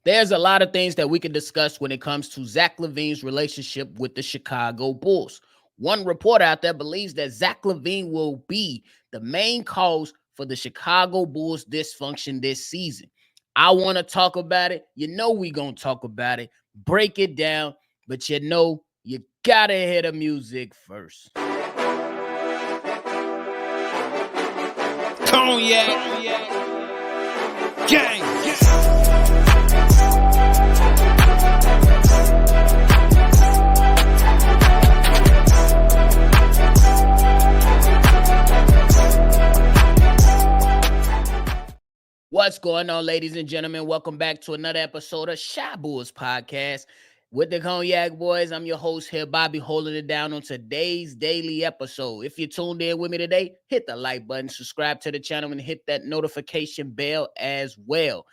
There's a lot of things that we can discuss when it comes to Zach Lavine's relationship with the Chicago Bulls. One report out there believes that Zach Lavine will be the main cause for the Chicago Bulls dysfunction this season. I want to talk about it. You know we going to talk about it, break it down, but you know you got to hear the music first. Cognac, gang. What's going on, ladies and gentlemen? Welcome back to another episode of Shy Bulls Podcast with the Cognac Boys. I'm your host here, Bobby, holding it down on today's daily episode. If you tuned in with me today, hit the like button, subscribe to the channel, and hit that notification bell as well.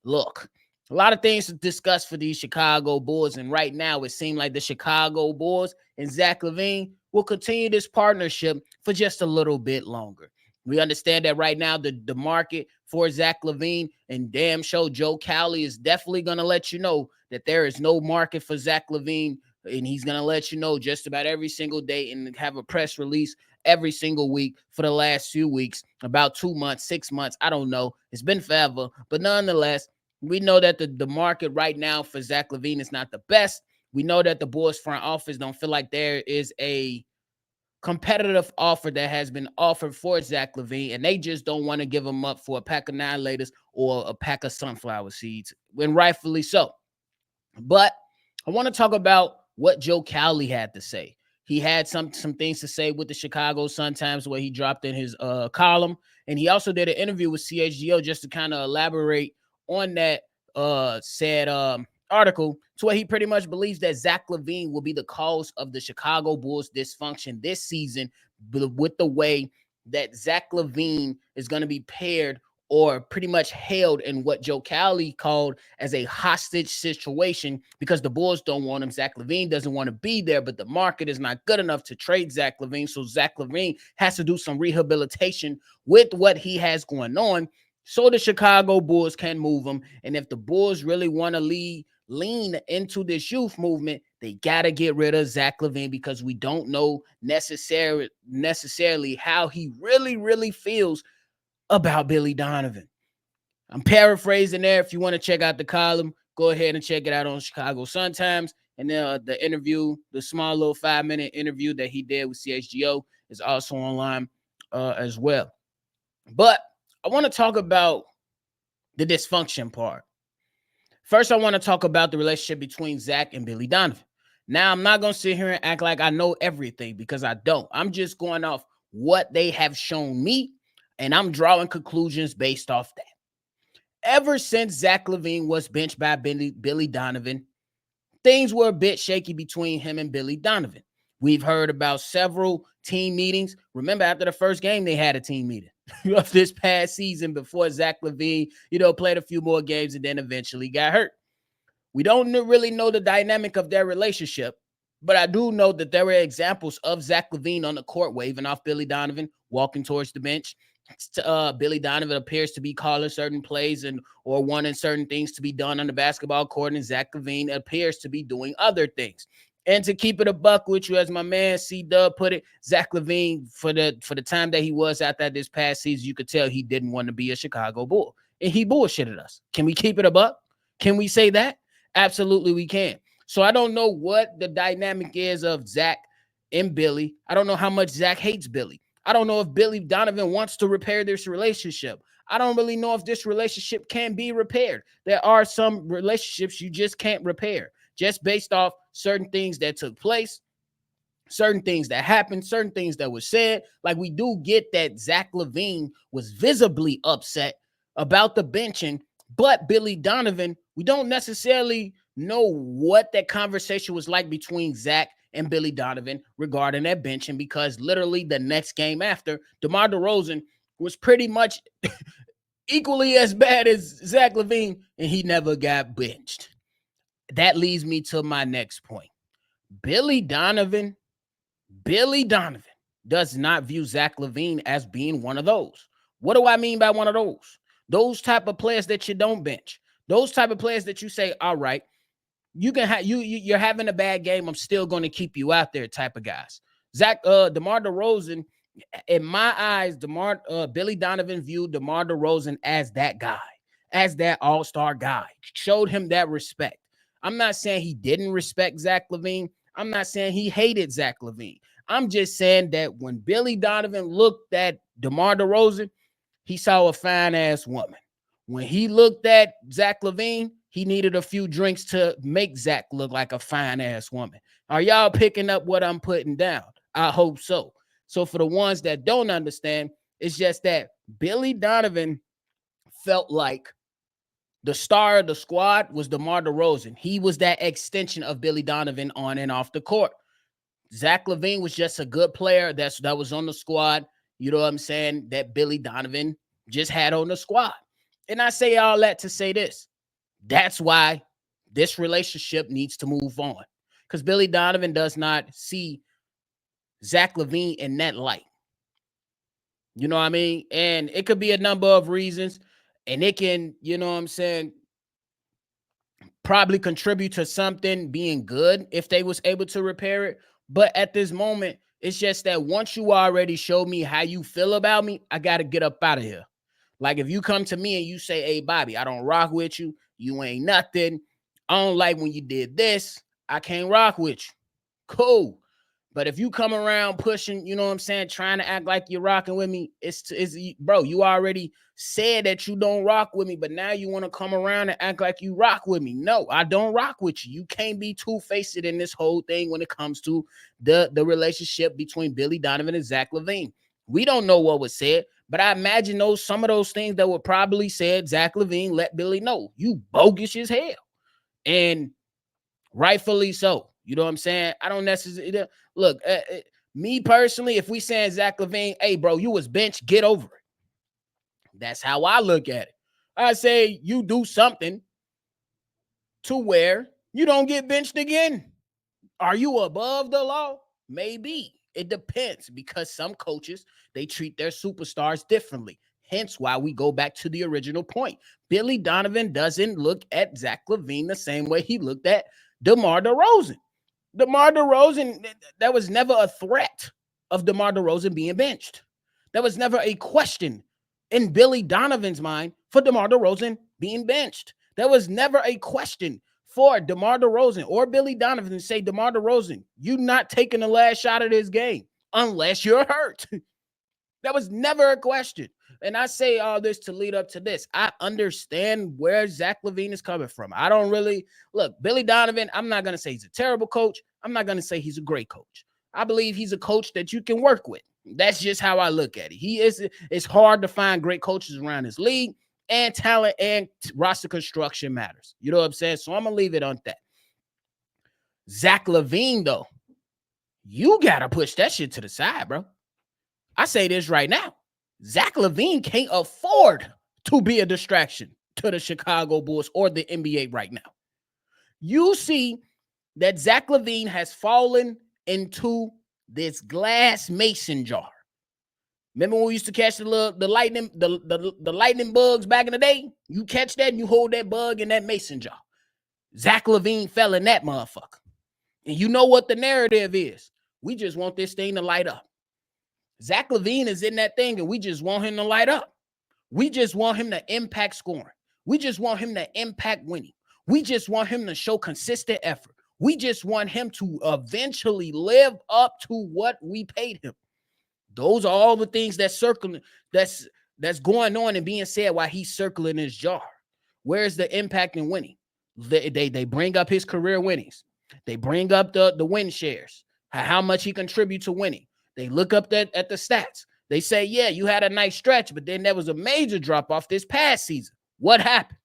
Look, a lot of things to discuss for these Chicago Bulls, and right now it seems like the Chicago Bulls and Zach Lavine will continue this partnership for just a little bit longer. We understand that right now the market for Zach Lavine and damn show Joe Cowley is definitely going to let you know that there is no market for Zach Lavine, and he's going to let you know just about every single day and have a press release every single week for the last few weeks, about 2 months, 6 months. I don't know. It's been forever, but nonetheless, we know that the market right now for Zach Lavine is not the best. We know that the Bulls front office don't feel like there is a competitive offer that has been offered for Zach Lavine, and they just don't want to give him up for a pack of 9-laters or a pack of sunflower seeds, when rightfully so. But I want to talk about what Joe Cowley had to say. He had some things to say with the Chicago Sun-Times where he dropped in his column, and he also did an interview with CHGO just to kind of elaborate on that said article, to where he pretty much believes that Zach Lavine will be the cause of the Chicago Bulls dysfunction this season, with the way that Zach Lavine is going to be paired or pretty much held in what Joe Cowley called as a hostage situation, because the Bulls don't want him. Zach Lavine doesn't want to be there, but the market is not good enough to trade Zach Lavine. So Zach Lavine has to do some rehabilitation with what he has going on so the Chicago Bulls can move him. And if the Bulls really want to lean into this youth movement, they got to get rid of Zach Lavine, because we don't know necessarily how he really feels about Billy Donovan. I'm paraphrasing there. If you want to check out the column, go ahead and check it out on Chicago Sun-Times. And then the interview, the small little 5-minute interview that he did with CHGO is also online as well. But I want to talk about the dysfunction part. First, I want to talk about the relationship between Zach and Billy Donovan. Now, I'm not going to sit here and act like I know everything, because I don't. I'm just going off what they have shown me, and I'm drawing conclusions based off that. Ever since Zach Lavine was benched by Billy Donovan, things were a bit shaky between him and Billy Donovan. We've heard about several team meetings. Remember, after the first game, they had a team meeting of this past season before Zach Lavine, played a few more games and then eventually got hurt. We don't really know the dynamic of their relationship, but I do know that there were examples of Zach Lavine on the court waving off Billy Donovan, walking towards the bench. Billy Donovan appears to be calling certain plays or wanting certain things to be done on the basketball court, and Zach Lavine appears to be doing other things. And to keep it a buck with you, as my man C-Dub put it, Zach Lavine, for the time that he was out there this past season, you could tell he didn't want to be a Chicago Bull. And he bullshitted us. Can we keep it a buck? Can we say that? Absolutely we can. So I don't know what the dynamic is of Zach and Billy. I don't know how much Zach hates Billy. I don't know if Billy Donovan wants to repair this relationship. I don't really know if this relationship can be repaired. There are some relationships you just can't repair, just based off certain things that took place, certain things that happened, certain things that were said. Like, we do get that Zach Lavine was visibly upset about the benching, but Billy Donovan, we don't necessarily know what that conversation was like between Zach and Billy Donovan regarding that benching, because literally the next game after, DeMar DeRozan was pretty much equally as bad as Zach Lavine, and he never got benched. That leads me to my next point. Billy Donovan does not view Zach Lavine as being one of those. What do I mean by one of those? Those type of players that you don't bench. Those type of players that you say, all right, you can have you're having a bad game, I'm still going to keep you out there type of guys. DeMar DeRozan, in my eyes, Billy Donovan viewed DeMar DeRozan as that guy, as that all-star guy, showed him that respect. I'm not saying he didn't respect Zach Lavine. I'm not saying he hated Zach Lavine. I'm just saying that when Billy Donovan looked at DeMar DeRozan, he saw a fine-ass woman. When he looked at Zach Lavine, he needed a few drinks to make Zach look like a fine-ass woman. Are y'all picking up what I'm putting down? I hope so. So for the ones that don't understand, it's just that Billy Donovan felt like the star of the squad was DeMar DeRozan. He was that extension of Billy Donovan on and off the court. Zach Lavine was just a good player that was on the squad, you know what I'm saying, that Billy Donovan just had on the squad. And I say all that to say this. That's why this relationship needs to move on. Because Billy Donovan does not see Zach Lavine in that light. You know what I mean? And it could be a number of reasons. And it can, you know what I'm saying, probably contribute to something being good if they was able to repair it. But at this moment, it's just that once you already showed me how you feel about me, I got to get up out of here. Like if you come to me and you say, hey, Bobby, I don't rock with you. You ain't nothing. I don't like when you did this. I can't rock with you. Cool. But if you come around pushing, you know what I'm saying, trying to act like you're rocking with me, it's bro, you already said that you don't rock with me, but now you want to come around and act like you rock with me. No, I don't rock with you. You can't be two-faced in this whole thing when it comes to the relationship between Billy Donovan and Zach Lavine. We don't know what was said, but I imagine some of those things that were probably said, Zach Lavine let Billy know, you bogus as hell. And rightfully so. You know what I'm saying? I don't necessarily look. Me personally, if we saying Zach Lavine, hey, bro, you was bench, get over it. That's how I look at it. I say you do something to where you don't get benched again. Are you above the law? Maybe. It depends because some coaches, they treat their superstars differently. Hence why we go back to the original point. Billy Donovan doesn't look at Zach Lavine the same way he looked at DeMar DeRozan. DeMar DeRozan, that was never a threat of DeMar DeRozan being benched. There was never a question in Billy Donovan's mind for DeMar DeRozan being benched. There was never a question for DeMar DeRozan or Billy Donovan to say, DeMar DeRozan, you not taking the last shot of this game unless you're hurt. That was never a question. And I say all this to lead up to this. I understand where Zach Lavine is coming from. I don't really look, Billy Donovan, I'm not going to say he's a terrible coach. I'm not going to say he's a great coach. I believe he's a coach that you can work with. That's just how I look at it. It's hard to find great coaches around this league, and talent and roster construction matters. You know what I'm saying? So I'm going to leave it on that. Zach Lavine, though, you got to push that shit to the side, bro. I say this right now. Zach Lavine can't afford to be a distraction to the Chicago Bulls or the NBA right now. You see that Zach Lavine has fallen into this glass mason jar. Remember when we used to catch the lightning bugs back in the day? You catch that and you hold that bug in that mason jar. Zach Lavine fell in that motherfucker. And you know what the narrative is. We just want this thing to light up. Zach Lavine is in that thing, and we just want him to light up. We just want him to impact scoring. We just want him to impact winning. We just want him to show consistent effort. We just want him to eventually live up to what we paid him. Those are all the things that's going on and being said while he's circling his jar. Where's the impact in winning? They bring up his career winnings. They bring up the win shares, how much he contributes to winning. They look up at the stats. They say, yeah, you had a nice stretch, but then there was a major drop off this past season. What happened?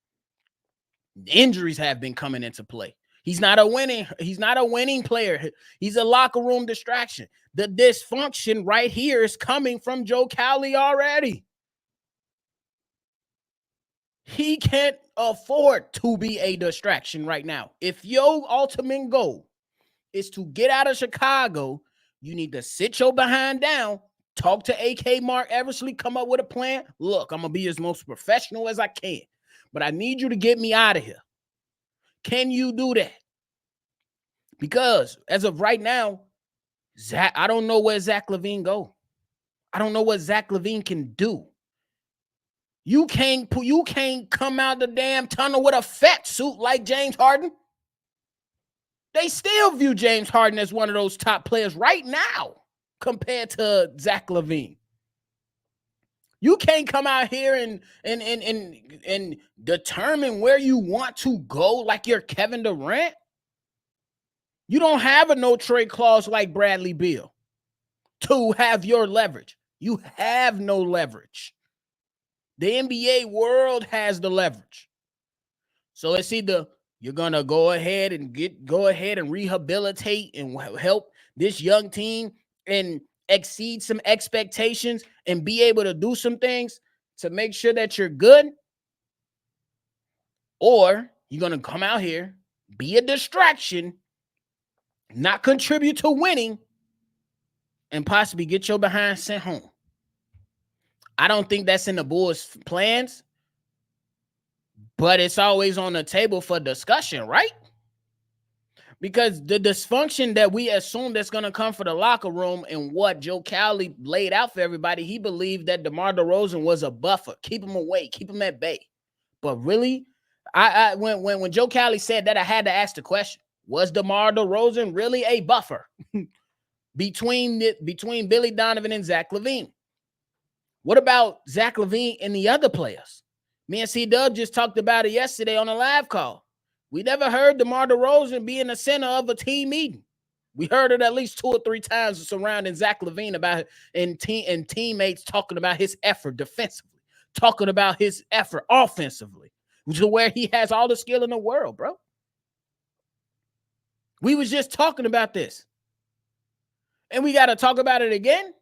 Injuries have been coming into play. He's not a winning player. He's a locker room distraction. The dysfunction right here is coming from Joe Cowley already. He can't afford to be a distraction right now. If your ultimate goal is to get out of Chicago, you need to sit your behind down, talk to AK Mark Eversley, come up with a plan. Look, I'm going to be as most professional as I can. but I need you to get me out of here. Can you do that? Because as of right now, I don't know where Zach Lavine go. I don't know what Zach Lavine can do. You can't come out the damn tunnel with a fat suit like James Harden. They still view James Harden as one of those top players right now compared to Zach Lavine. You can't come out here and determine where you want to go like you're Kevin Durant. You don't have a no trade clause like Bradley Beal to have your leverage. You have no leverage. The NBA world has the leverage. So it's either you're gonna go ahead and rehabilitate and help this young team and exceed some expectations and be able to do some things to make sure that you're good, or you're gonna come out here, be a distraction, not contribute to winning, and possibly get your behind sent home. I don't think that's in the Bulls' plans, but it's always on the table for discussion, right? Because the dysfunction that we assume that's going to come for the locker room and what Joe Cowley laid out for everybody, he believed that DeMar DeRozan was a buffer. Keep him away. Keep him at bay. But really, when Joe Cowley said that, I had to ask the question, was DeMar DeRozan really a buffer between Billy Donovan and Zach Lavine? What about Zach Lavine and the other players? Me and C-Dub just talked about it yesterday on a live call. We never heard DeMar DeRozan be in the center of a team meeting. We heard it at least 2 or 3 times surrounding Zach Lavine about and teammates talking about his effort defensively, talking about his effort offensively, to where he has all the skill in the world, bro. We was just talking about this. And we got to talk about it again.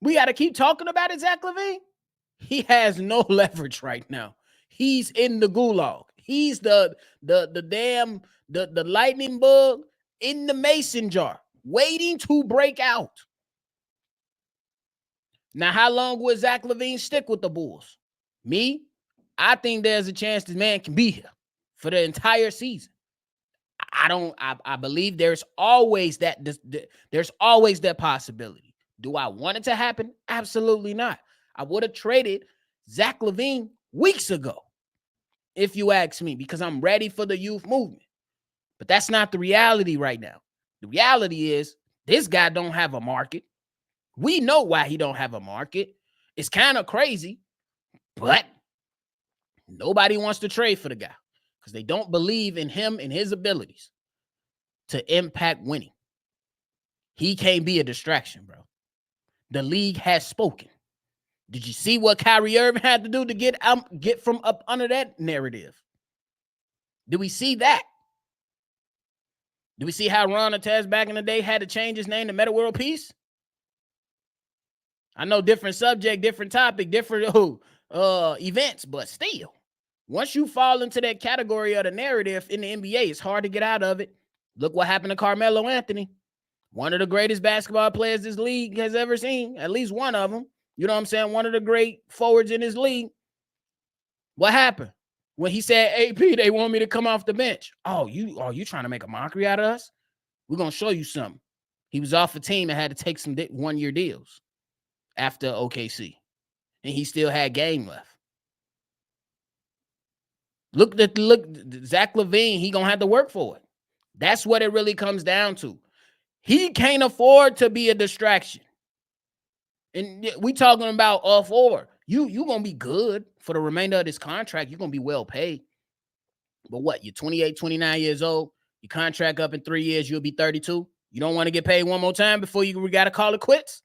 We got to keep talking about it, Zach Lavine. He has no leverage right now. He's in the gulag. He's the lightning bug in the mason jar, waiting to break out. Now, how long will Zach Lavine stick with the Bulls? Me, I think there's a chance this man can be here for the entire season. I believe there's always that possibility. Do I want it to happen? Absolutely not. I would have traded Zach Lavine weeks ago, if you ask me, because I'm ready for the youth movement. But that's not the reality right now. The reality is this guy don't have a market. We know why he don't have a market. It's kind of crazy, but nobody wants to trade for the guy because they don't believe in him and his abilities to impact winning. He can't be a distraction, bro. The league has spoken. Did you see what Kyrie Irving had to do to get from up under that narrative? Did we see that? Did we see how Ron Artest back in the day had to change his name to Meta World Peace? I know different subject, different topic, different events, but still, once you fall into that category of the narrative in the NBA, it's hard to get out of it. Look what happened to Carmelo Anthony, one of the greatest basketball players this league has ever seen, at least one of them. You know what I'm saying? One of the great forwards in his league. What happened? When he said, AP, they want me to come off the bench. Oh, you trying to make a mockery out of us? We're going to show you something. He was off a team and had to take some 1-year deals after OKC. And he still had game left. Look, Zach Lavine, he going to have to work for it. That's what it really comes down to. He can't afford to be a distraction. And we talking about off or you going to be good for the remainder of this contract. You're going to be well paid. But what? You're 28, 29 years old. Your contract up in 3 years, you'll be 32. You don't want to get paid one more time before you got to call it quits?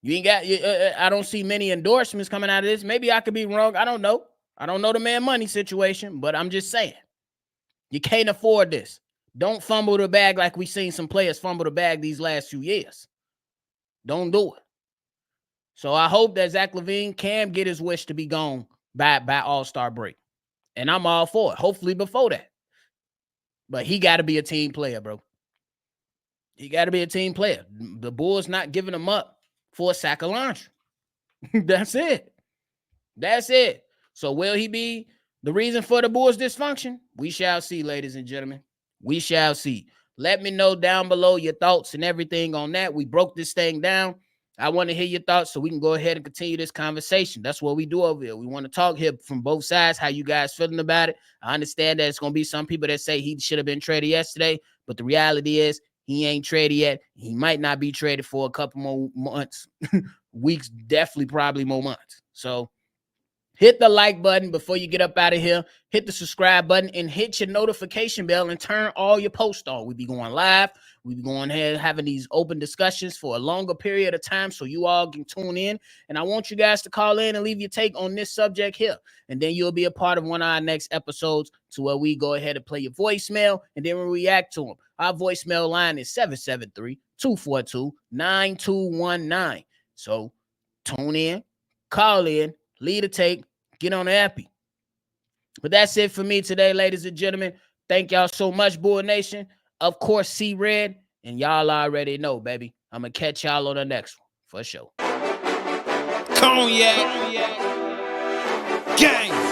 You ain't got, I don't see many endorsements coming out of this. Maybe I could be wrong. I don't know. I don't know the man money situation, but I'm just saying. You can't afford this. Don't fumble the bag like we've seen some players fumble the bag these last few years. Don't do it. So I hope that Zach Lavine can get his wish to be gone by All-Star break. And I'm all for it. Hopefully before that. But he got to be a team player, bro. He got to be a team player. The Bulls not giving him up for a sack of laundry. That's it. That's it. So will he be the reason for the Bulls' dysfunction? We shall see, ladies and gentlemen. We shall see. Let me know down below your thoughts and everything on that. We broke this thing down. I want to hear your thoughts so we can go ahead and continue this conversation. That's what we do over here. We want to talk here from both sides, how you guys feeling about it. I understand that it's going to be some people that say he should have been traded yesterday, but the reality is he ain't traded yet. He might not be traded for a couple more months, weeks, definitely probably more months. So hit the like button before you get up out of here. Hit the subscribe button and hit your notification bell and turn all your posts on. We be going live. We be going ahead having these open discussions for a longer period of time so you all can tune in. And I want you guys to call in and leave your take on this subject here. And then you'll be a part of one of our next episodes to where we go ahead and play your voicemail and then we react to them. Our voicemail line is 773-242-9219. So tune in, call in, lead a take, get on the appy. But that's it for me today, ladies and gentlemen. Thank y'all so much, Bull Nation. Of course, see red, and y'all already know, baby. I'm going to catch y'all on the next one, for sure. Cognac. Gang.